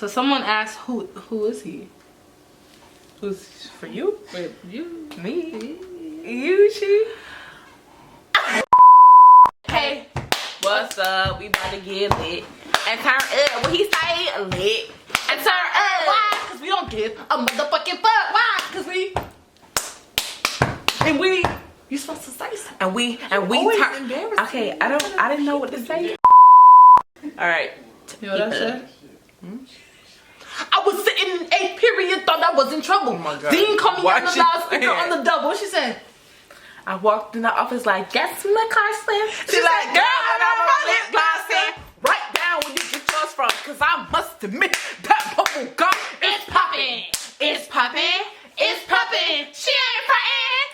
So someone asked, who is he? Who's for you? Wait, you? Me? You, she? Hey, what's up? We about to get lit and turn up. What he say? Lit and turn up. why? Because we don't give a motherfucking fuck. Why? Because we, you supposed to say something. And we always turn. embarrassing. Okay, I didn't know what to say. All right. You know what I said? I was sitting in 8th period, thought I was in trouble. Oh my God. Dean called me on the What she loudspeaker saying? on the double. What she said? I walked in the office like, guess my car slam. She like, girl, I got my lip gloss in. Write down where you get yours from, cause I must admit that bubble gum It's popping. It's popping. It's popping. She ain't frontin'.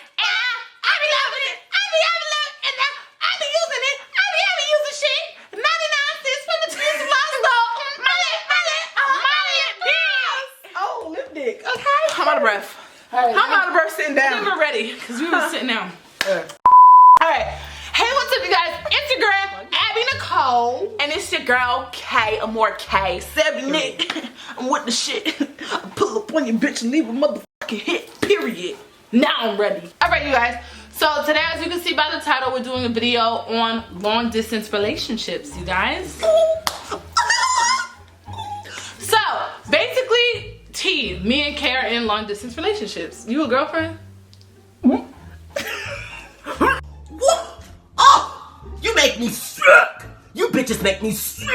I be loving it. I be loving it. And I be using it. I be using shit. 99 cents for the twins lost though. My lip bills. Oh, lip dick. Okay. I'm out of breath. All right. I'm out of breath sitting down. We were ready because we were sitting down. All right. Hey, what's up, you guys? Instagram, Abby Nicole. And it's your girl, K, or more K. 7 Nick. I'm with the shit. I pull up on your bitch and leave a motherfucking hit, period. Now I'm ready. All right, you guys. So today, as you can see by the title, we're doing a video on long distance relationships, you guys. So basically, T, me and K are in long distance relationships. You a girlfriend? What? Oh, you make me sick. You bitches make me sick.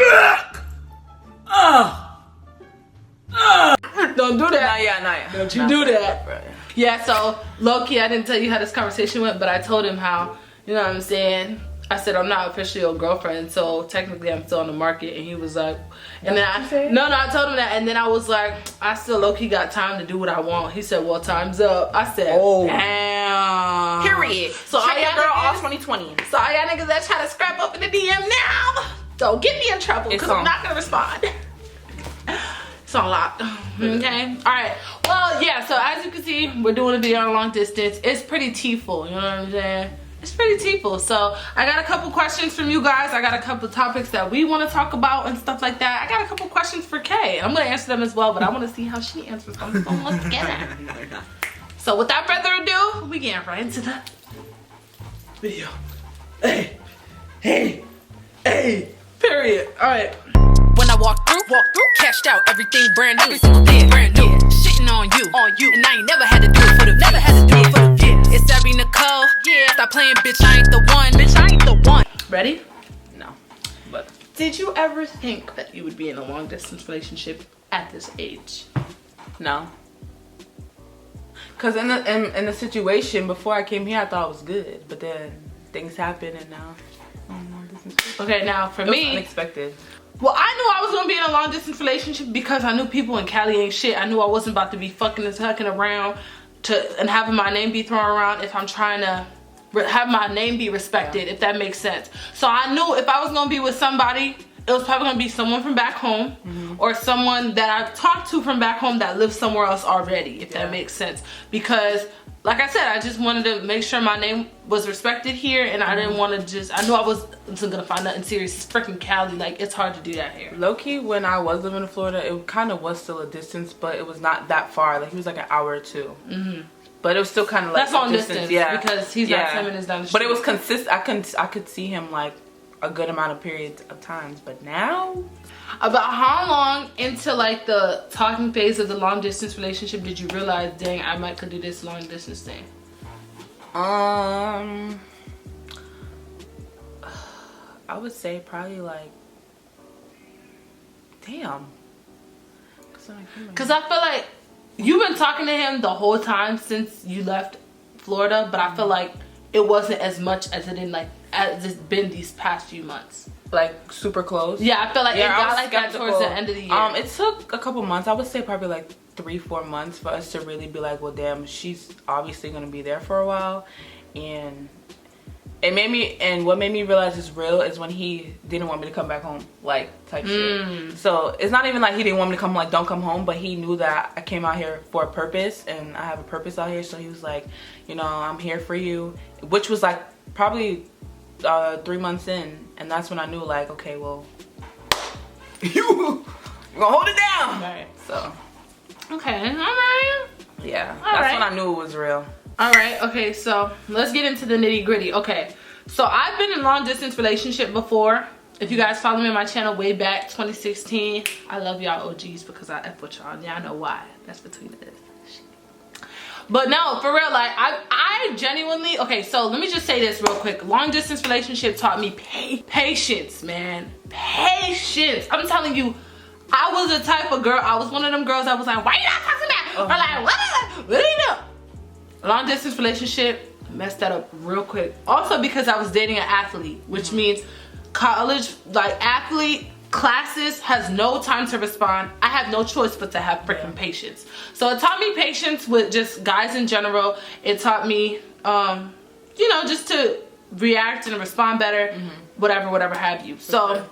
Don't do that. Nah, yeah. Don't you do that. Yeah, so low-key, I didn't tell you how this conversation went, but I told him how, you know what I'm saying? I said, I'm not officially your girlfriend, so technically I'm still on the market. And he was like, and then I told him that, and then I was like, I still low-key got time to do what I want. He said, well, time's up. I said, oh, damn. Period. So check your girl all niggas, 2020. so all y'all niggas that try to scrap up in the DM now, don't get me in trouble, because I'm not gonna respond. It's on lock. Okay. All right. Well, yeah. So as you can see, we're doing a video on long distance. It's pretty teeful. You know what I'm saying? It's pretty teeful. So I got a couple questions from you guys. I got a couple topics that we want to talk about and stuff like that. I got a couple questions for Kay. I'm gonna answer them as well, but I want to see how she answers them. So let's get it. So without further ado, we get right into the video. Hey. Period. All right. When I walk through, cashed out everything brand new, every single thing brand new. Shitting on you, and I ain't never had to do it for the views. It's Abby Nicole, stop playing, bitch, I ain't the one. Ready? No, but Did you ever think that you would be in a long distance relationship at this age? no. Cause in the situation before I came here, I thought it was good, but then things happen, and now Okay, now for it was me, unexpected. well, I knew I was gonna be in a long distance relationship because I knew people in Cali ain't shit. I knew I wasn't about to be fucking and tucking around and having my name be thrown around if I'm trying to have my name be respected, if that makes sense. So I knew if I was gonna be with somebody, it was probably gonna be someone from back home or someone that I've talked to from back home that lives somewhere else already, if that makes sense. Because like I said, I just wanted to make sure my name was respected here, and I didn't want to I knew I wasn't gonna find nothing serious. It's freaking Cali, like it's hard to do that here. Low-key, when I was living in Florida, it kind of was still a distance, but it was not that far. Like, he was like an hour or two. But it was still kind of like That's long distance, yeah. because he's not 10 minutes down the street. But it was consistent. I could see him like a good amount of periods of times. But now, About how long into like the talking phase of the long distance relationship did you realize, dang, I could do this long distance thing? I would say probably like, damn. Cause I feel like you've been talking to him the whole time since you left Florida, but I feel like it wasn't as much as it's been these past few months. Like super close. Yeah, I feel like it I got was like that towards the end of the year. It took a couple months. I would say probably like 3-4 months for us to really be like, well, damn, she's obviously gonna be there for a while. And it made me, and what made me realize it's real is when he didn't want me to come back home, like type shit. So it's not even like he didn't want me to come, like don't come home, but he knew that I came out here for a purpose, and I have a purpose out here. So he was like, you know, I'm here for you, which was like probably 3 months in, and that's when I knew like, okay, well, we're gonna hold it down. Right. So. Okay. All right. Yeah. All That's right. when I knew it was real. All right. Okay. So let's get into the nitty gritty. Okay. So I've been in a long distance relationship before. If you guys follow me on my channel way back 2016, I love y'all OGs because I F with y'all. Y'all know why. That's between us. But no, for real, like I genuinely, okay, so let me just say this real quick. Long distance relationship taught me patience, man. Patience. I'm telling you, I was the type of girl, I was one of them girls that was like, why you not talking about? Or like, what do you know? Long distance relationship, messed that up real quick. Also because I was dating an athlete, which means college, like athlete, classes has no time to respond. I have no choice but to have freaking patience. So it taught me patience with just guys in general. It taught me, you know, just to react and respond better, whatever have you. So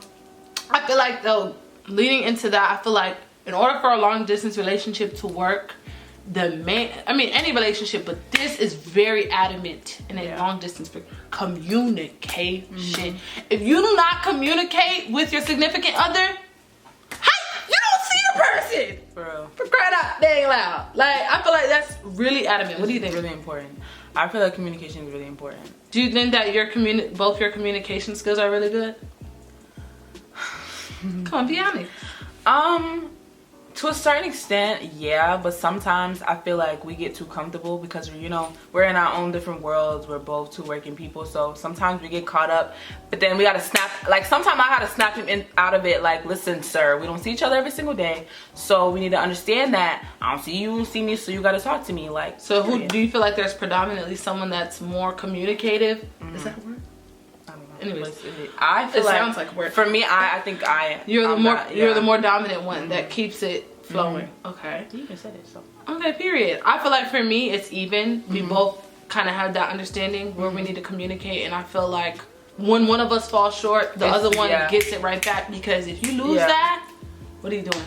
I feel like though, leading into that, I feel like in order for a long distance relationship to work, any relationship, but this is very adamant in a long distance communication. If you do not communicate with your significant other, you don't see the person. Bro. For crying out dang loud. Like, I feel like that's really adamant. What do you think? Really important. I feel like communication is really important. Do you think that both your communication skills are really good? Come on, be honest. To a certain extent, yeah, but sometimes I feel like we get too comfortable because we're in our own different worlds. We're both two working people, so sometimes we get caught up. But then we gotta snap. Like sometimes I gotta snap him out of it. Like, listen, sir, we don't see each other every single day, so we need to understand that I don't see you, you see me, so you gotta talk to me. Like, so who do you feel like there's predominantly someone that's more communicative? Is that a word? Anyways, I feel like sounds like a word. For me, I think you're the more dominant one that keeps it flowing. Okay. You even said it, so. Okay, period. I feel like for me, it's even. We both kind of have that understanding where we need to communicate, and I feel like when one of us falls short, the other one gets it right back, because if you lose that, what are you doing?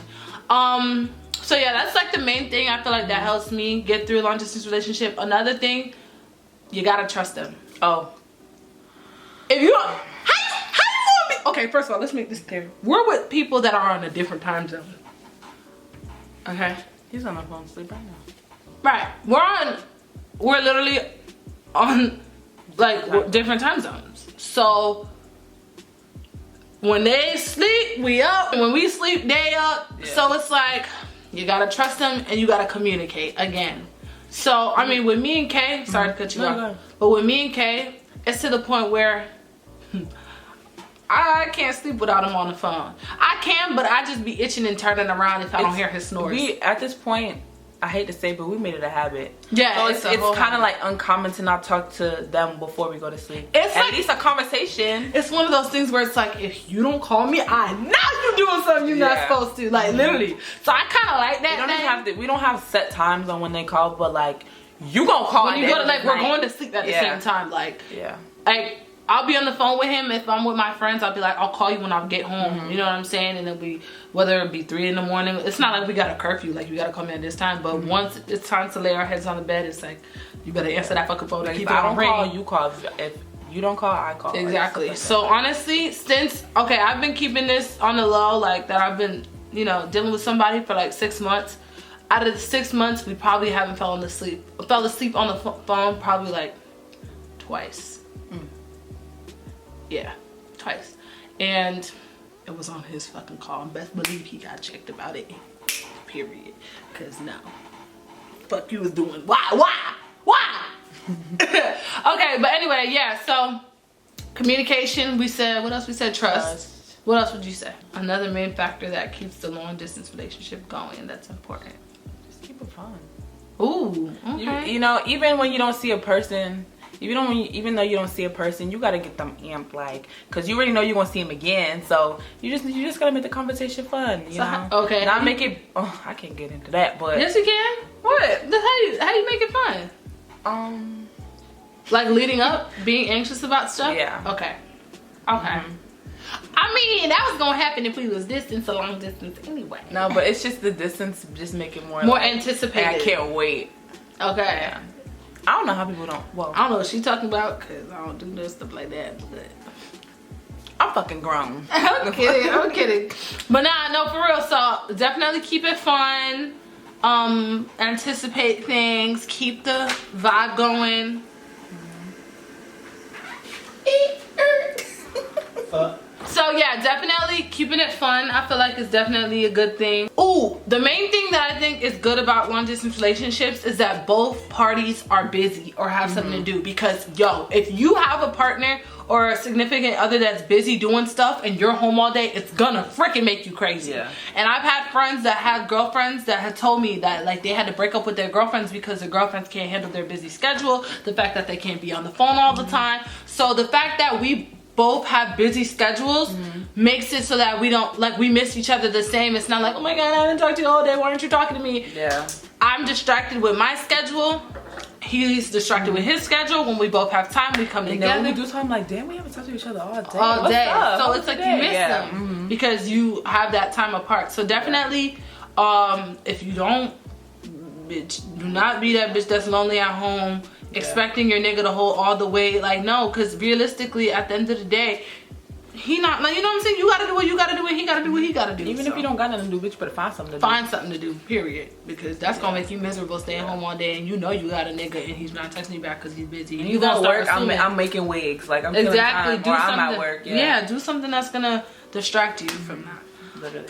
So yeah, that's like the main thing. I feel like that helps me get through a long distance relationship. Another thing, you gotta trust them. Oh. If you don't, how you want me? Okay, first of all, let's make this clear. We're with people that are on a different time zone. Okay? He's on the phone sleep right now. Right. We're literally on like different time zones. So when they sleep, we up. And when we sleep, they up. Yeah. So it's like, you gotta trust them and you gotta communicate again. So, I mean, with me and Kay, sorry to cut you off, but with me and Kay, it's to the point where I can't sleep without him on the phone. I can, but I just be itching and turning around if I don't hear his snores. At this point, I hate to say, but we made it a habit. Yeah, so it's kind of like uncommon to not talk to them before we go to sleep. It's at least a conversation. It's one of those things where it's like, if you don't call me, I know you're doing something you're not supposed to. Like, literally. So I kind of like that. We don't have set times on when they call, but like, you gonna call when you go to, like, we're going to sleep at the same time. Like, like, I'll be on the phone with him. If I'm with my friends, I'll be like, I'll call you when I get home. You know what I'm saying? And it'll be, whether it be 3 in the morning. It's not like we got a curfew, like you gotta call me at this time. But once it's time to lay our heads on the bed, it's like, you better answer that fucking phone and keep it on ring. Call, you call. If you don't call, I call. Exactly. Like so honestly, since, I've been keeping this on the low, like that I've been, dealing with somebody for like 6 months. Out of the 6 months, we probably haven't fell asleep on the phone probably like twice. Yeah, twice. And it was on his fucking call. And best believe he got checked about it. Period. Cause no. Fuck you was doing. Why? Okay, but anyway, yeah, so communication, we said, what else we said? Trust. What else would you say? Another main factor that keeps the long distance relationship going, that's important. Just keep it fun. Ooh, okay. Even when you don't see a person, even though you don't see a person, you gotta get them amped, like, cause you already know you're gonna see him again. So you just gotta make the conversation fun, you know. Okay. Not make it. Oh, I can't get into that, but yes, you can. What? How you make it fun? Like leading up, being anxious about stuff. Yeah. Okay. I mean, that was gonna happen if we was a long distance anyway. No, but it's just the distance, just make it more anticipated. I can't wait. Okay. Yeah. I don't know how people don't. Well, I don't know what she's talking about, because I don't do no stuff like that. But I'm fucking grown. I'm kidding. But nah, no, for real. So definitely keep it fun. Anticipate things. Keep the vibe going. So yeah, definitely keeping it fun. I feel like it's definitely a good thing. Ooh, the main thing that I think is good about long distance relationships is that both parties are busy or have something to do. Because yo, if you have a partner or a significant other that's busy doing stuff and you're home all day, it's gonna freaking make you crazy. Yeah. And I've had friends that had girlfriends that had told me that like they had to break up with their girlfriends because their girlfriends can't handle their busy schedule, the fact that they can't be on the phone all the time. So the fact that we both have busy schedules makes it so that we don't, like, we miss each other the same. It's not like, oh my god, I didn't talk to you all day, why aren't you talking to me? Yeah. I'm distracted with my schedule, he's distracted with his schedule. When we both have time, we come together. Then when we do time, like, damn, we haven't talked to each other all day. All day. So What's it's like today? you miss them because you have that time apart. So definitely, if you don't, bitch, do not be that bitch that's lonely at home, expecting your nigga to hold all the way. Like, no, because realistically, at the end of the day, he not, like, you know what I'm saying? You gotta do what you gotta do, and he gotta do what he gotta do. Even if you don't got nothing to do, bitch, you better find something to do. Find something to do, period. Because that's gonna make you miserable staying home all day, and you know you got a nigga and he's not texting you back because he's busy. And you gonna work, I'm making wigs. Like, I'm exactly. Time, do or something. I'm at work. Yeah, do something that's gonna distract you from that. Literally.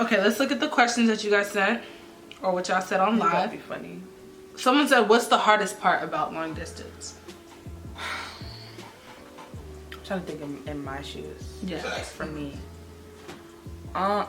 Okay, let's look at the questions that you guys sent, or what y'all said on live. That'd be funny. Someone said, what's the hardest part about long distance? I'm trying to think in my shoes. Yeah. For me. No,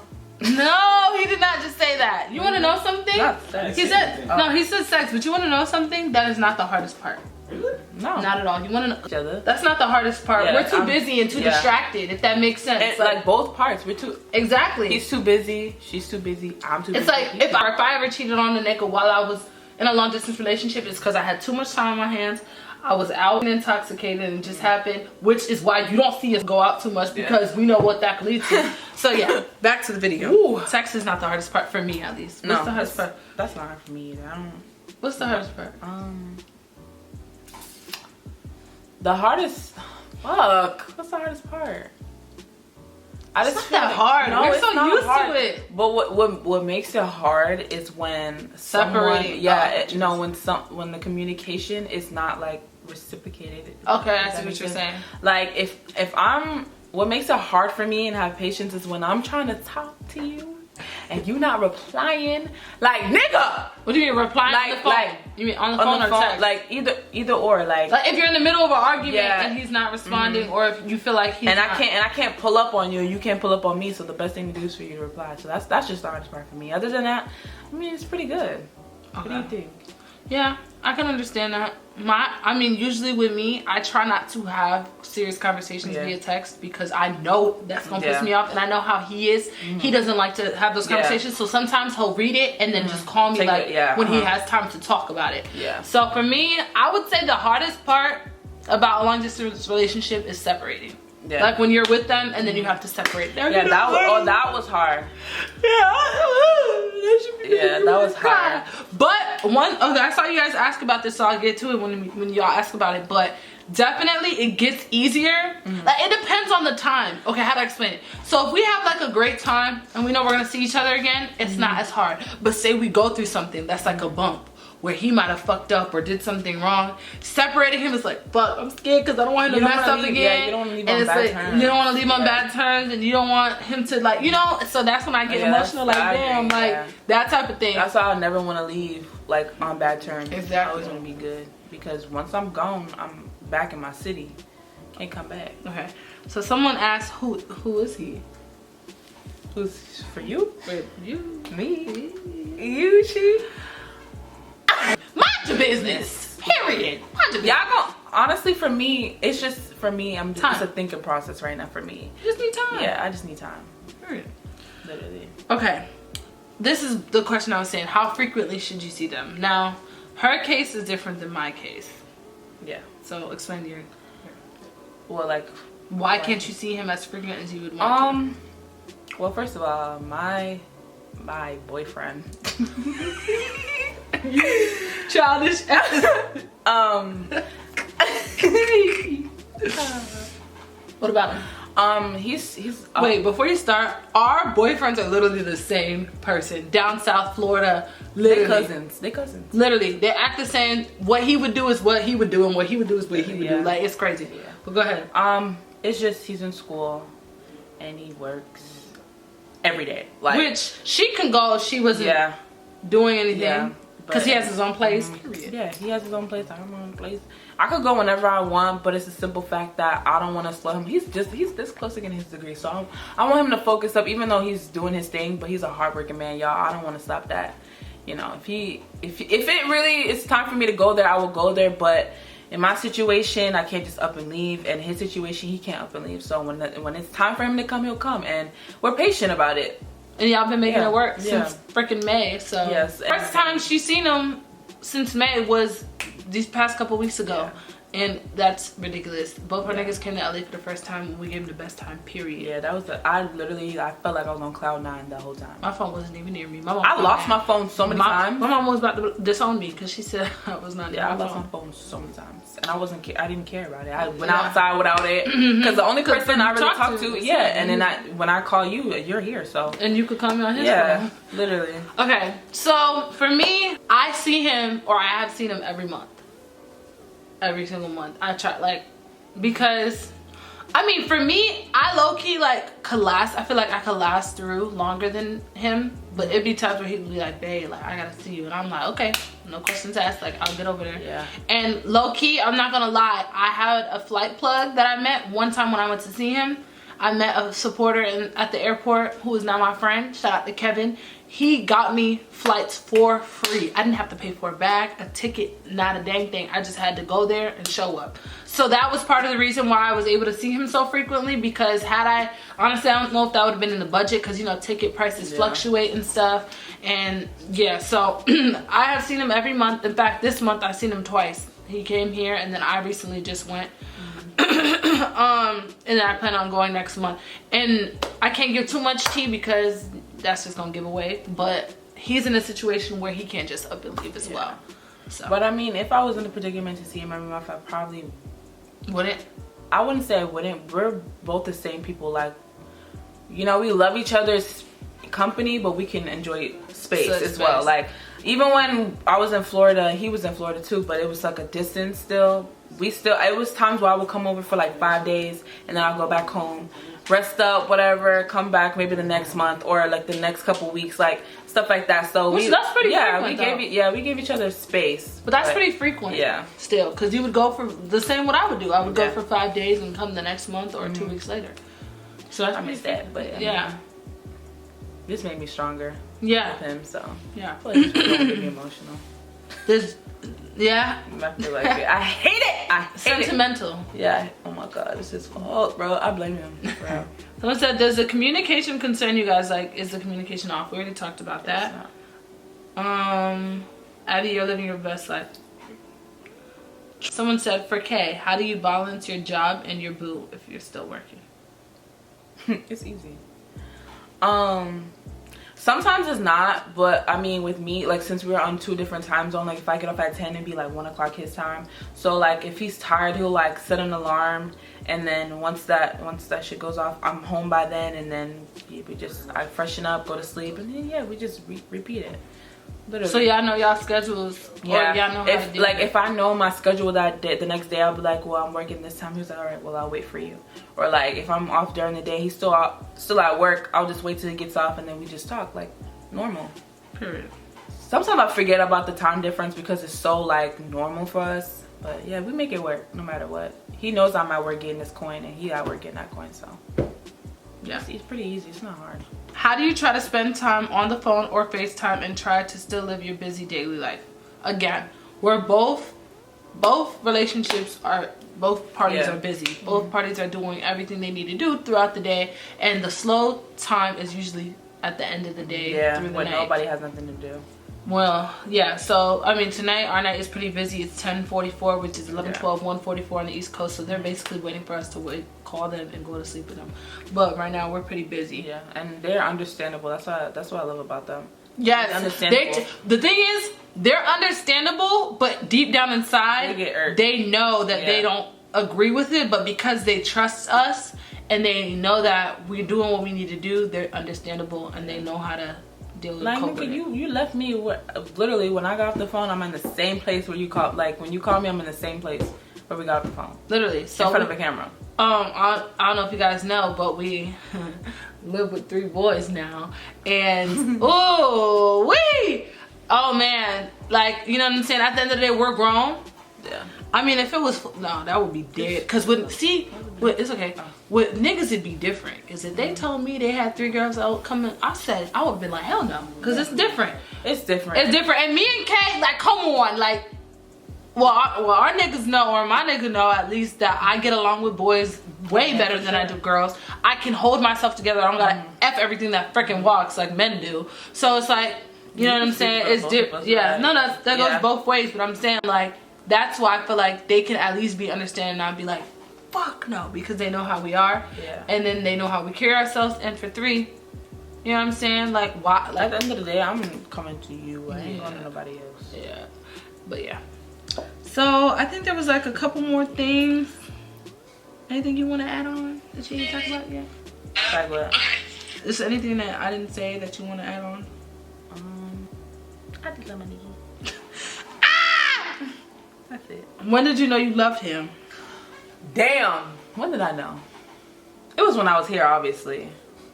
he did not just say that. You want to know something? Not sex. He said, no, he said sex, but you want to know something? That is not the hardest part. Really? No. Not at all. You want to know? Each other. That's not the hardest part. Yeah, We're too busy and too distracted, if that makes sense. And, like, both parts. We're too. Exactly. He's too busy. She's too busy. I'm too busy. It's like, if I ever cheated on a nigga while I was in a long distance relationship, it's because I had too much time on my hands. I was out and intoxicated and it just happened, which is why you don't see us go out too much, because we know what that could lead to. So yeah, back to the video. Ooh. Sex is not the hardest part for me, at least. What's the hardest part? That's not hard for me either. I don't. What's the hardest part? The hardest. Fuck. What's the hardest part? It's not that hard. No, we're so not used hard. to it. But what makes it hard is when Separating. When the communication is not like reciprocated. Okay, I see what you're saying. Like if I'm, what makes it hard for me and have patience is when I'm trying to talk to you and you not replying. Like, nigga. What do you mean replying on the phone? Like, you mean on the phone or text? Like either or. Like if you're in the middle of an argument and he's not responding, or if you feel like he's I can't pull up on you, you can't pull up on me, so the best thing to do is for you to reply. So that's just the hardest part for me. Other than that, I mean, it's pretty good. Okay. What do you think? Yeah, I can understand that. I mean, usually with me, I try not to have serious conversations via text because I know that's gonna piss me off, and I know how he is. He doesn't like to have those conversations, so sometimes he'll read it and then just call me when he has time to talk about it. Yeah. So for me, I would say the hardest part about a long distance relationship is separating. Yeah. Like when you're with them and then you have to separate. That was hard. Yeah, that was hard. But I saw you guys ask about this, so I'll get to it when y'all ask about it. But definitely it gets easier. Like, it depends on the time. Okay, how to explain it? So if we have like a great time and we know we're gonna see each other again, it's not as hard. But say we go through something that's like a bump, where he might have fucked up or did something wrong, separating him is like, fuck, I'm scared because I don't want him to mess up again. Yeah, you don't want to leave on bad terms. You don't want to leave on bad terms, and you don't want him to, like, you know. So that's when I get emotional, like, damn, that type of thing. That's why I never want to leave like on bad terms. Exactly. I always want to be good, because once I'm gone, I'm back in my city. Can't come back. Okay. So someone asked, who is he? Who's for you? For you. Me. You, she. Mind your business. Period. Mind your business. Y'all go. Honestly, for me, it's just for me. It's a thinking process right now for me. You just need time. Yeah, I just need time. Period. Literally. Okay. This is the question I was saying. How frequently should you see them? Now, her case is different than my case. Yeah. So explain your. Well, like, why can't you see him as frequent as you would want to? Well, first of all, my boyfriend. Childish. What about him? He's Wait, before you start, our boyfriends are literally the same person. Down South Florida, literally. They cousins. Literally, they act the same. What he would do is what he would do, and what he would do is what he would do. Like, it's crazy. Yeah. But go ahead. It's just he's in school, and he works every day. Like, which she can go if she wasn't doing anything. Yeah. Because he has his own place. Yeah, he has his own place. I have my own place. I could go whenever I want, but it's a simple fact that I don't want to slow him. He's this close to getting his degree, so I want him to focus up, even though he's doing his thing. But he's a hardworking man, y'all. I don't want to stop that. You know, if it really is time for me to go there, I will go there. But in my situation, I can't just up and leave. And his situation, he can't up and leave. So when it's time for him to come, he'll come, and we're patient about it. And y'all been making it work since freaking May. So first time she's seen him since May was these past couple weeks ago. And that's ridiculous. Both our niggas came to LA for the first time and we gave them the best time, period. Yeah, that was I felt like I was on cloud 9 the whole time. My phone wasn't even near me. My mom I lost my phone so many times. My mom was about to disown me because she said I was not near my phone. I lost my phone so many times. And I didn't care about it. I went outside without it. Because the only person I really talked to, and then when I call you, you're here, so. And you could call me on his phone. Literally. Okay, so for me, I see him, or I have seen him every month. Every single month. I try, like, because I mean, for me, I low-key like could last. I feel like I could last through longer than him, but it'd be times where he'd be like, babe, like, I gotta see you, and I'm like, okay, no questions asked, like, I'll get over there. Yeah. And low-key, I'm not gonna lie, I had a flight plug that I met one time when I went to see him. I met a supporter at the airport who is now my friend. Shout out to Kevin. He got me flights for free. I didn't have to pay for a bag, a ticket, not a dang thing. I just had to go there and show up. So that was part of the reason why I was able to see him so frequently, because had I, honestly, I don't know if that would have been in the budget, because, you know, ticket prices fluctuate and stuff. And yeah, so I have seen him every month. In fact, this month I've seen him twice. He came here and then I recently just went. And then I plan on going next month. And I can't give too much tea because that's just gonna give away, but he's in a situation where he can't just up and leave as well. So, but I mean, if I was in a predicament to see him every month, I probably wouldn't. I wouldn't say I wouldn't. We're both the same people. Like, you know, we love each other's company, but we can enjoy space as well. Like, even when I was in Florida, he was in Florida too, but it was like a distance still. It was times where I would come over for like 5 days and then I'll go back home, rest up, whatever, come back maybe the next month or like the next couple weeks, like stuff like that. So that's pretty frequent, we gave each other space. But that's pretty frequent. Yeah. Still, because you would go for the same what I would do. I would go for 5 days and come the next month or 2 weeks later. So that's pretty that, but yeah. This made me stronger. Yeah. With him, so yeah. I feel like this gonna get me emotional. Yeah. I feel like it. I hate it. I hate Sentimental. It. Yeah. Oh my God, it's his fault, bro. I blame him. Bro. Someone said, does the communication concern you guys? Like, is the communication off? We already talked about that. Abby, you're living your best life. Someone said, for Kay, how do you balance your job and your boo if you're still working? It's easy. Sometimes it's not, but I mean, with me, like, since we're on 2 different time zones, like, if I get up at 10, it'd be like 1 o'clock his time. So like, if he's tired, he'll like set an alarm, and then once that shit goes off, I'm home by then, and then I freshen up, go to sleep, and then we just repeat it. Literally. So y'all know y'all schedules. Yeah. Or y'all know how to do if I know my schedule that day, the next day, I'll be like, well, I'm working this time. He's like, all right, well, I'll wait for you. Or like, if I'm off during the day, he's still at work, I'll just wait till he gets off, and then we just talk like normal. Period. Sometimes I forget about the time difference because it's so like normal for us. But yeah, we make it work no matter what. He knows I'm at work getting this coin, and he's at work getting that coin, so yeah, it's pretty easy. It's not hard. How do you try to spend time on the phone or FaceTime and try to still live your busy daily life? Again, we're both relationships are, both parties are busy. Both parties are doing everything they need to do throughout the day, and the slow time is usually at the end of the day. Through the when night. Nobody has nothing to do. Well, yeah, so I mean, tonight our night is pretty busy. It's 10:44, which is 11:12, 1:44 on the East Coast, so they're basically waiting for us to call them and go to sleep with them. But right now we're pretty busy. Yeah, and they're understandable. That's what I love about them. Yes, the thing is, they're understandable, but deep down inside, they know that they don't agree with it, but because they trust us and they know that we're doing what we need to do, they're understandable and they know how to deal with like, cope with nigga, it. you left me literally when I got off the phone. I'm in the same place where you called. Like when you called me, I'm in the same place where we got off the phone. Literally, so in front of a camera. I don't know if you guys know, but we live with 3 boys now, and oh man, like, you know what I'm saying? At the end of the day, we're grown. Yeah. I mean, if it was, no, that would be dead. Cause it's okay. With niggas, it'd be different. Cause if they told me they had 3 girls out coming, I would have been like, hell no. Cause it's different. It's different. It's different. And me and Kay, like, come on, like, our niggas know, or my nigga know at least, that I get along with boys way better than I do girls. I can hold myself together. I don't gotta F everything that freaking walks like men do. So it's like, you know what I'm saying? It's different. Yeah, no, that goes both ways. But I'm saying, like, that's why I feel like they can at least be understanding and not be like, fuck no, because they know how we are. Yeah. And then they know how we carry ourselves. And for 3, you know what I'm saying? Like, why? Like, at the end of the day, I'm coming to you. I ain't going to nobody else. Yeah. But yeah. So I think there was like a couple more things. Anything you want to add on that you didn't talk about yet? Like what? Is there anything that I didn't say that you want to add on? I did lemonade. That's it. When did you know you loved him? Damn. When did I know? It was when I was here, obviously.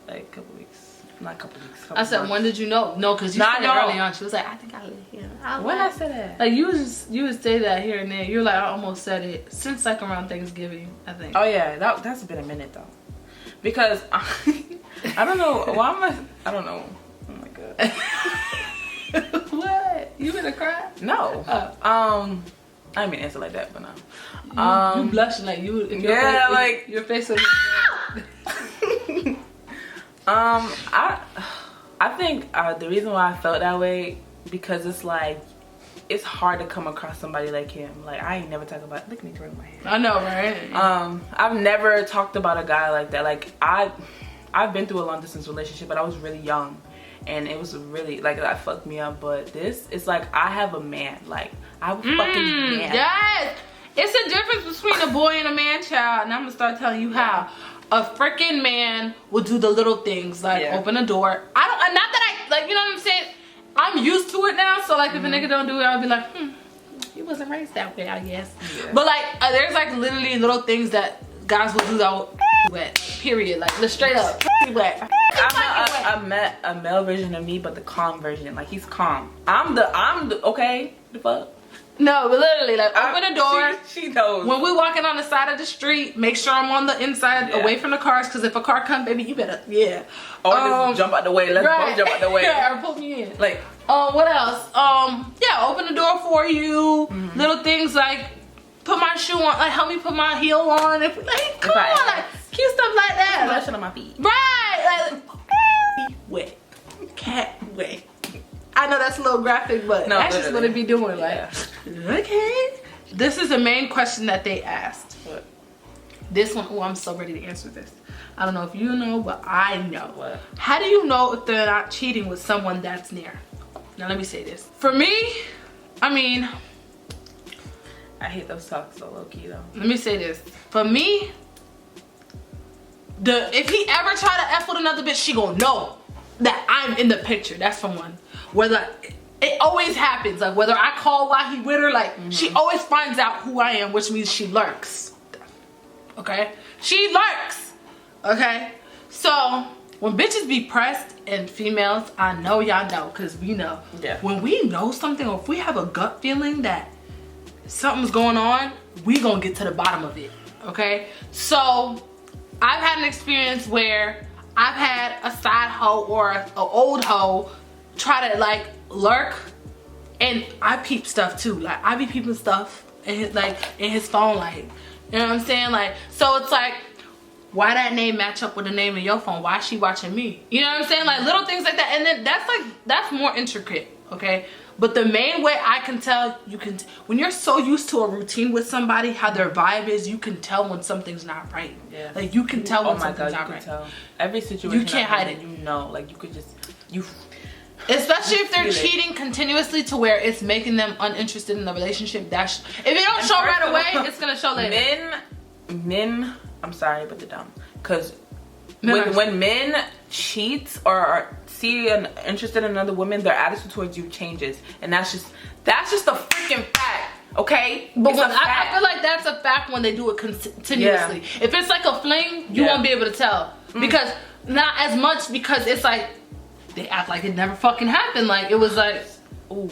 Like a couple weeks. Not a couple weeks. I said, when did you know? No, because you said it early on. She was like, I think I live here. When I said that? Like, you would say that here and there. You were like, I almost said it since like around Thanksgiving, I think. Oh yeah, that's been a minute though. Because I don't know. I don't know. Oh my god. What? You gonna cry? No. I didn't mean to answer like that, but no. You blushing like you. Yeah, like your face was. I think the reason why I felt that way, because it's like, it's hard to come across somebody like him. Like, I ain't never talked about, look at me twirling my hair. I know, right? I've never talked about a guy like that. Like, I've been through a long distance relationship, but I was really young. And it was really, like, that fucked me up. But this, it's like, I have a man. Like, I have a fucking man. Yes! It's a difference between a boy and a man, child. And I'm gonna start telling you how. A freaking man will do the little things, like open a door. Not that I, like, you know what I'm saying? I'm used to it now. So, like, if a nigga don't do it, I'll be like, he wasn't raised that way, I guess. Yeah. But, like, there's, like, literally little things that guys will do that will wet, period. Like, straight up, wet. I met a male version of me, but the calm version. Like, he's calm. I'm the okay, the fuck? No, but literally, like, open the door. She knows. When we walking on the side of the street, make sure I'm on the inside, away from the cars, because if a car come, baby, you better, Or just jump out the way. Let's both jump out the way. Yeah, or pull me in. Like, what else? Open the door for you. Little things like put my shoe on, like help me put my heel on. Like, come on, like cute stuff like that. Lotion on my feet. Right, like wet, cat wet. I know that's a little graphic, but no, that's just what it be doing. Like, okay. This is the main question that they asked. What? This one, oh, I'm so ready to answer this. I don't know if you know, but I know. What? How do you know if they're not cheating with someone that's near? Now let me say this. For me, I mean, I hate those talks so low key though. Let me say this. For me, if he ever try to F with another bitch, she gonna know that I'm in the picture. That's for one. Whether it always happens, like whether I call while he with her, like she always finds out who I am, which means she lurks. Okay, she lurks. Okay, so when bitches be pressed and females, I know y'all know, cause we know. Yeah. When we know something, or if we have a gut feeling that something's going on, we gonna get to the bottom of it. Okay, so I've had an experience where I've had a side hoe or an old hoe try to like lurk, and I peep stuff too. Like I be peeping stuff in his phone, like, you know what I'm saying? Like, so it's like, why that name match up with the name of your phone? Why is she watching me? You know what I'm saying? Like little things like that. And then that's more intricate, okay? But the main way I can tell, when you're so used to a routine with somebody, how their vibe is, you can tell when something's not right. Yeah. Like you can tell when something's not right. Tell. Every situation you can't hide it. You know, like you could just especially if they're cheating continuously to where it's making them uninterested in the relationship. If it don't show right away, it's gonna show later. Men, I'm sorry, but they're dumb. because when men cheat or are interested in another woman, their attitude towards you changes, and that's just a freaking fact. Okay, but I feel like that's a fact when they do it continuously. Yeah. If it's like a fling, you won't be able to tell because not as much, because it's like they act like it never fucking happened. Like it was like, ooh.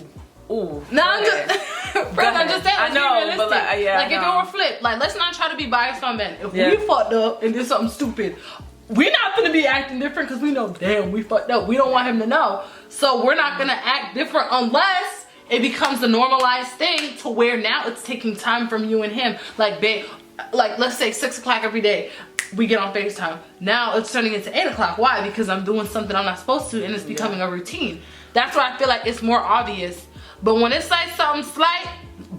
No, I'm just saying. I know, but like if it were flipped, like let's not try to be biased on men. If we fucked up and did something stupid, we're not gonna be acting different because we know, damn, we fucked up. We don't want him to know, so we're not gonna act different unless it becomes a normalized thing to where now it's taking time from you and him. Like, babe, like let's say 6 o'clock every day, we get on FaceTime. Now it's turning into 8 o'clock. Why? Because I'm doing something I'm not supposed to, and it's becoming a routine. That's why I feel like it's more obvious. But when it's like something slight,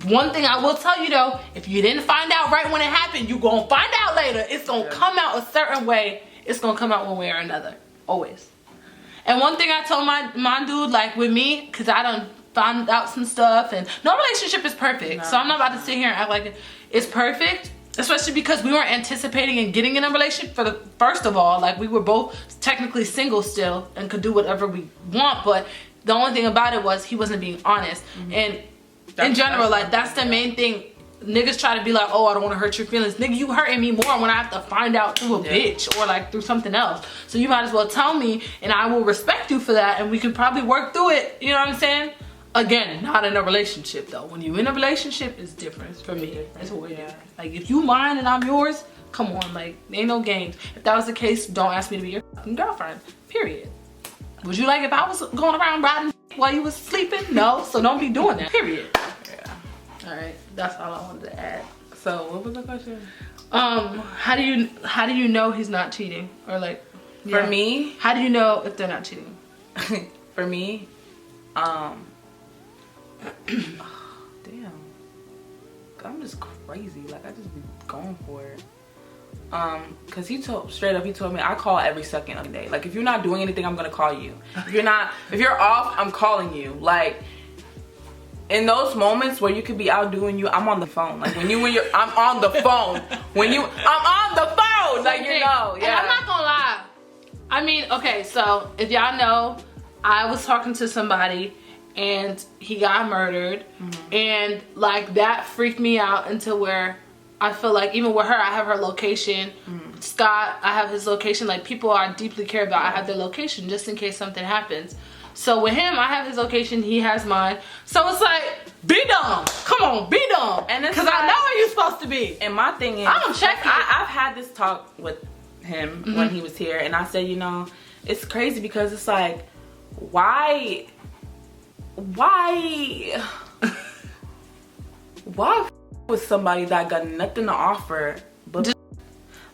one thing I will tell you though, if you didn't find out right when it happened, you gonna find out later. It's gonna come out a certain way. It's gonna come out one way or another, always. And one thing I told my dude, like with me, cause I done found out some stuff, and no relationship is perfect. So I'm not about to sit here and act like it's perfect, especially because we weren't anticipating and getting in a relationship first of all, like we were both technically single still and could do whatever we want, but the only thing about it was he wasn't being honest. And in general, like that's the main thing. Niggas try to be like, oh, I don't want to hurt your feelings. Nigga, you hurting me more when I have to find out through a bitch or like through something else. So you might as well tell me, and I will respect you for that, and we can probably work through it. You know what I'm saying? Again, not in a relationship though. When you in a relationship, it's different for me. It's way different. Like if you mine and I'm yours, come on, like ain't no games. If that was the case, don't ask me to be your fucking girlfriend. Period. Would you like if I was going around riding while you was sleeping? No, so don't be doing that. Period. Yeah. All right, that's all I wanted to add. So what was the question? How do you know he's not cheating, or like for me? How do you know if they're not cheating? For me, damn, I'm just crazy. Like I just be going for it. Cause he told me I call every second of the day. Like if you're not doing anything, I'm gonna call you. If you're off, I'm calling you. Like in those moments where you could be out doing you, I'm on the phone. Like I'm on the phone. I'm on the phone. Like you know, yeah. And I'm not gonna lie. I mean, okay, so if y'all know, I was talking to somebody and he got murdered, and like that freaked me out until where I feel like even with her, I have her location. Scott, I have his location. Like people I deeply care about, I have their location just in case something happens. So with him, I have his location, he has mine. So it's like, be dumb. Come on, be dumb. And because I know where you're supposed to be. And my thing is, I don't check it. I've had this talk with him when he was here, and I said, you know, it's crazy because it's like, why with somebody that got nothing to offer but just,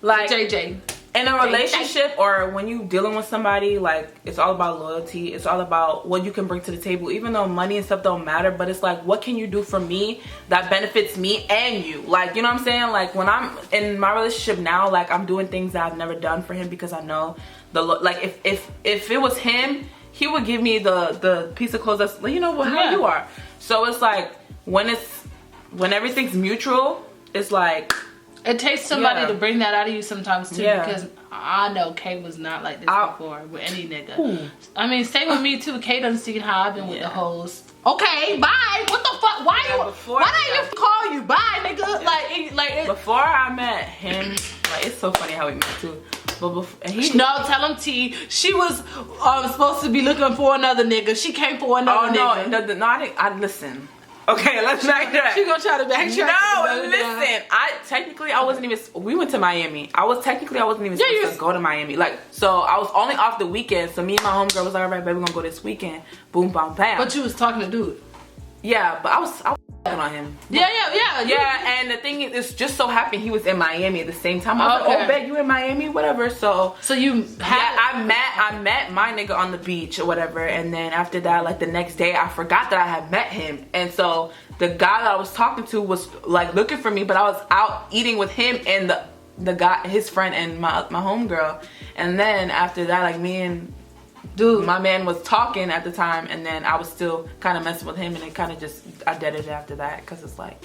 like JJ in a relationship, or when you dealing with somebody, like it's all about loyalty. It's all about what you can bring to the table, even though money and stuff don't matter. But it's like, what can you do for me that benefits me and you? Like, you know what I'm saying? Like when I'm in my relationship now, like I'm doing things that I've never done for him because I know like if it was him, he would give me the piece of clothes that's, you know, how you are. So it's like when everything's mutual, it's like it takes somebody to bring that out of you sometimes too, because I know Kay was not like this before with any nigga. Ooh. I mean, same with me too. Kay done seen how I've been with the hoes. Okay, bye. What the fuck? Why don't you call you? Bye, nigga. Like before I met him, like it's so funny how we met too. But before, no, tell him T. She was supposed to be looking for another nigga. She came for another nigga. No, I listen. Okay, let's backtrack. She gonna try to backtrack. No, listen. I wasn't even. We went to Miami. I wasn't even supposed to go to Miami. Like, so I was only off the weekend. So me and my homegirl was like, all right, baby, we're gonna go this weekend. Boom, bam, bam. But you was talking to dude. Yeah, but I was on him. Yeah. And the thing is, it's just so happened he was in Miami at the same time. I was like, oh, bet you in Miami, whatever. So you had I met my nigga on the beach or whatever, and then after that, like the next day, I forgot that I had met him, and so the guy that I was talking to was like looking for me, but I was out eating with him and the guy, his friend, and my homegirl, and then after that, like me and my man was talking at the time, and then I was still kind of messing with him, and it kind of just I dead it after that because it's like,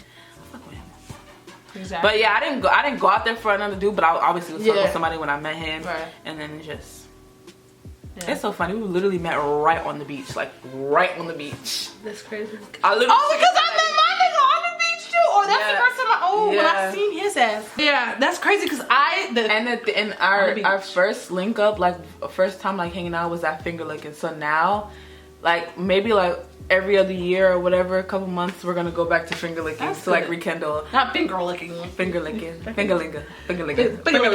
fuck with him. Exactly. But yeah, I didn't go out there for another dude, but I obviously was talking with somebody when I met him. Right. And then it's so funny. We literally met right on the beach, like right on the beach. That's crazy. I literally because I met my nigga on the beach too. Oh, that's the first time when I seen his ass. Yeah, that's crazy because our first link up, like first time like hanging out was that finger licking. So now, like maybe like every other year or whatever, a couple months, we're gonna go back to finger licking to like rekindle. Not finger licking. Finger licking. Finger licking. Finger licking. Finger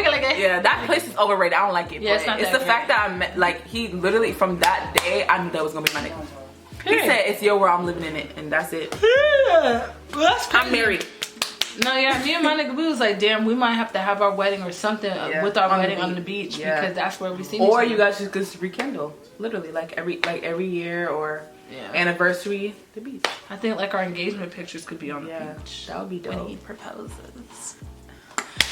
licking. Yeah, that place is overrated. I don't like it. Yeah, but it's the fact that I met, like, he literally from that day I knew that was gonna be my nigga. He said it's your world, I'm living in it, and that's it. Yeah, well, that's crazy. I'm married. No, yeah, me and my nigga, we was like, damn, we might have to have our wedding or something with our wedding on the beach because that's where we seen each other. Or you guys just rekindle, literally, like every year or anniversary, the beach. I think like our engagement pictures could be on the beach. That would be dope. When he proposes.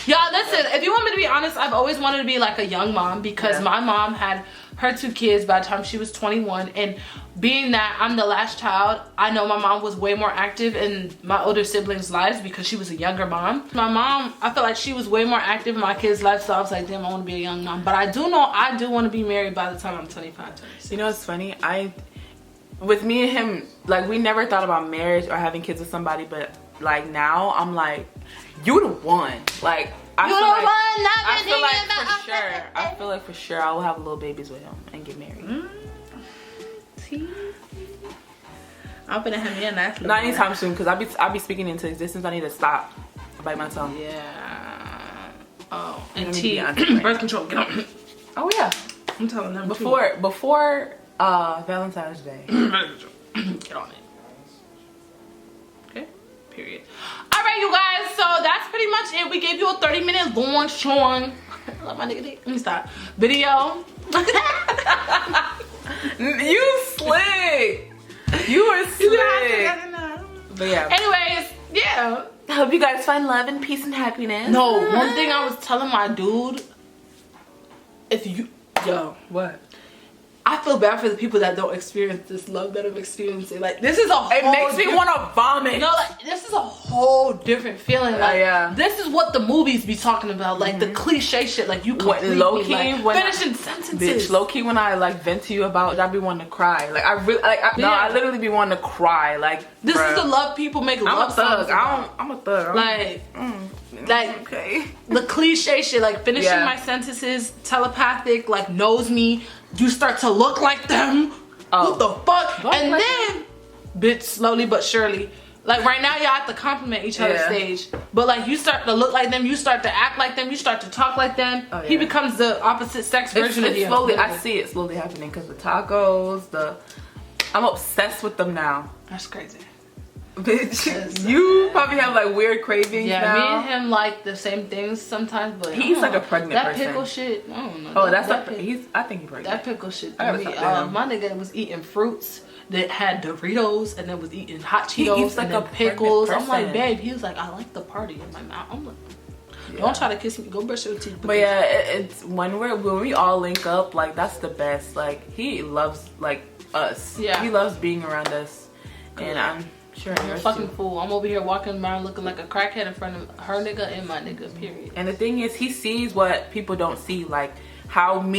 Y'all, listen, if you want me to be honest, I've always wanted to be like a young mom because my mom had her 2 kids by the time she was 21, and being that I'm the last child, I know my mom was way more active in my older siblings' lives because she was a younger mom. My mom, I feel like she was way more active in my kids' lives, so I was like, damn, I want to be a young mom. But I do know I do want to be married by the time I'm 25, 26. You know what's funny? With me and him, like, we never thought about marriage or having kids with somebody, but like now I'm like, you the one. Like, I feel like for sure I will have little babies with him and get married. I'm gonna have me a nice little not anytime soon, because I'll be speaking into existence. I need to stop. Bite my tongue. Yeah. Oh, and birth control. Get on. Oh yeah. I'm telling them before Valentine's Day. Get on it. Okay. Period. All right, you guys. So that's pretty much it. We gave you a 30-minute long showing. Let my nigga dick. Let me stop. Video. You slick. You are slick. But yeah. Anyways, yeah. I hope you guys find love and peace and happiness. No, one thing I was telling my dude, what? I feel bad for the people that don't experience this love that I'm experiencing. Like, this is it makes me want to vomit. No, like, this is a whole different feeling. Like, this is what the movies be talking about. Like, the cliche shit. Like, you completely, low-key, like, finishing sentences. Bitch, low-key, when I, like, vent to you about, I be wanting to cry. Like, I literally be wanting to cry. Like, this is the love people make love songs about. I'm a thug. Like, okay. The cliche shit. Like, finishing my sentences, telepathic, like, knows me. You start to look like them. What the fuck? And then, bitch, slowly but surely. Like, right now, y'all have to compliment each other's stage. But, like, you start to look like them. You start to act like them. You start to talk like them. Oh, yeah. He becomes the opposite sex version of you. Slowly, I see it slowly happening. Because the tacos, I'm obsessed with them now. That's crazy. Bitch, you probably have like weird cravings now. Me and him like the same things sometimes, but he's like a pregnant person. That pickle shit, I don't know. Oh, I think he's pregnant. That pickle shit. My nigga was eating fruits that had Doritos and then was eating hot Cheetos and then pickles. I'm like, babe. He was like, I like the party in my mouth. I'm like, don't try to kiss me. Go brush your teeth. But yeah, it's when we all link up, like that's the best. Like he loves like us. Yeah, he loves being around us, and I'm sure I'm a fucking fool. I'm over here walking around looking like a crackhead in front of her nigga and my nigga, period. And the thing is, he sees what people don't see. Like how when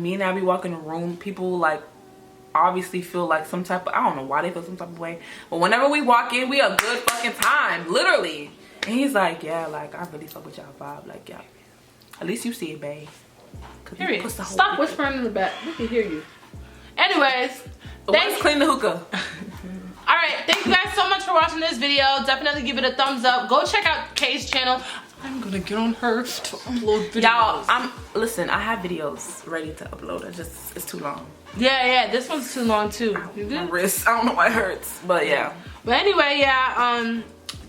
me and I be walking the room, people like obviously feel like some type of, I don't know why they feel some type of way. But whenever we walk in, we a good fucking time, literally. And he's like, yeah, like I really fuck with y'all vibe. Like, yeah, at least you see it, babe. Period. Stop whispering in the back. We can hear you. Anyways, let's clean the hookah. Alright, thank you guys so much for watching this video. Definitely give it a thumbs up. Go check out Kay's channel. I'm gonna get on her to upload videos. Y'all, listen, I have videos ready to upload. It's too long. Yeah, this one's too long too. My wrist, I don't know why it hurts, but yeah. But anyway,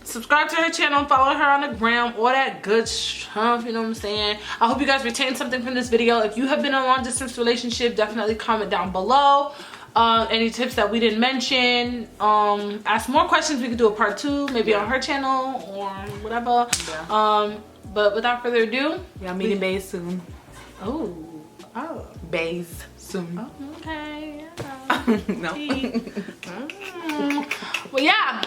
subscribe to her channel, follow her on the gram, all that good stuff, you know what I'm saying? I hope you guys retained something from this video. If you have been in a long distance relationship, definitely comment down below. Any tips that we didn't mention, ask more questions. We could do a part 2 maybe on her channel or whatever. But without further ado, y'all meeting bays soon. Oh bays soon. Oh, okay, no. Well, yeah,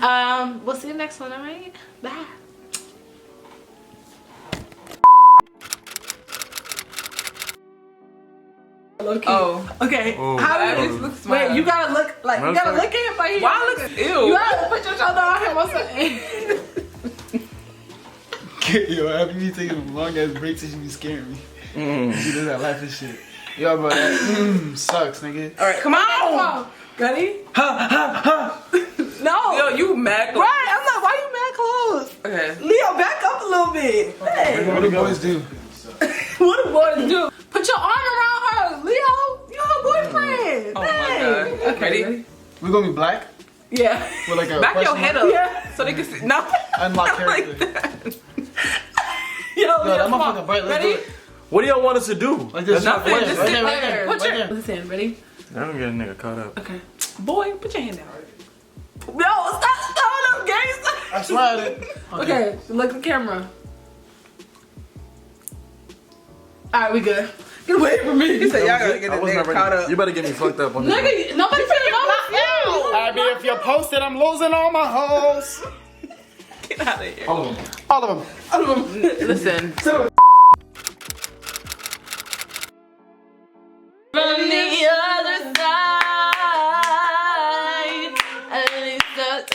We'll see you next one, alright? Bye. Oh, okay. Oh, How that do is you look wait? smart. You gotta look like you gotta look at him like he. Why looks ew? You gotta put your shoulder on him or something. Yo, after you taking long ass breaks, you be scaring me. You do that laughing shit. Yo, bro, that sucks, nigga. All right, come on. Come on. Ready? No. Yo, you mad? Right. I'm like, why you mad close? Okay. Leo, back up a little bit. Hey. What do boys do? What do boys do? Put your arm around her, Leo. You're her boyfriend. Oh Hey. my god. Okay. Ready? We gonna be black? Yeah. With like a Back your question head mark? up Yeah. so they can see. No. Unlock Not like character. that. Yo, Yo, that come on. motherfucker bright. Let's Ready? do it. What do y'all want us to do? Like this. Nothing, Right just there, sit right there, there. right Put your there. listen. Ready? I don't get a nigga caught up. Okay. Boy, put your hand down. No, stop throwing up gangsta. I swear I did. Okay, look at the camera. Alright, we good. Get away from me. He said y'all gotta get I the was not nigga caught ready. up. You better get me fucked up on this. Nigga, nobody finna know it's you. I mean, if you're posted, I'm losing all my hoes. Get out of here. All of them. All of them. Listen. From the other side, at least that I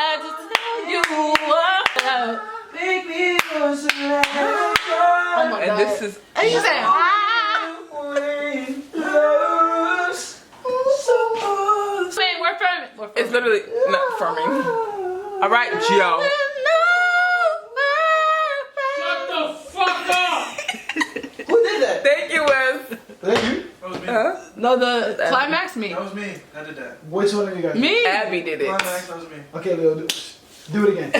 tried to tell you what. Oh my And God. this is. And you say, Wait, we're from it. We're from It's literally not for me. All right, Joe. Who did that? Thank you, Wes. That you? That was me. No, the climax me. That was me. I did that. Which one of you guys? Me. Abby did it. That was me. Okay, Leo, do it again.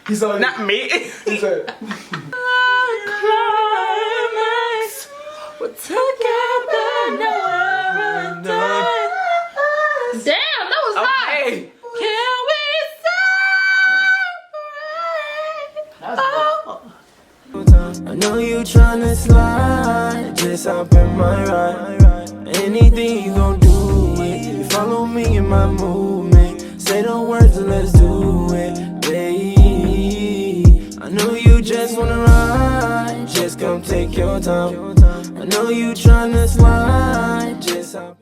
He saw it. Not me. He said. Climax. We're together now. Damn, that was hot. Okay. Can we celebrate? I know you tryna slide, just hop in my ride. Anything you gon' do it. You follow me in my movement. Say the words and let's do it, babe. I know you just wanna ride, just come take your time. I know you tryna slide, just hop.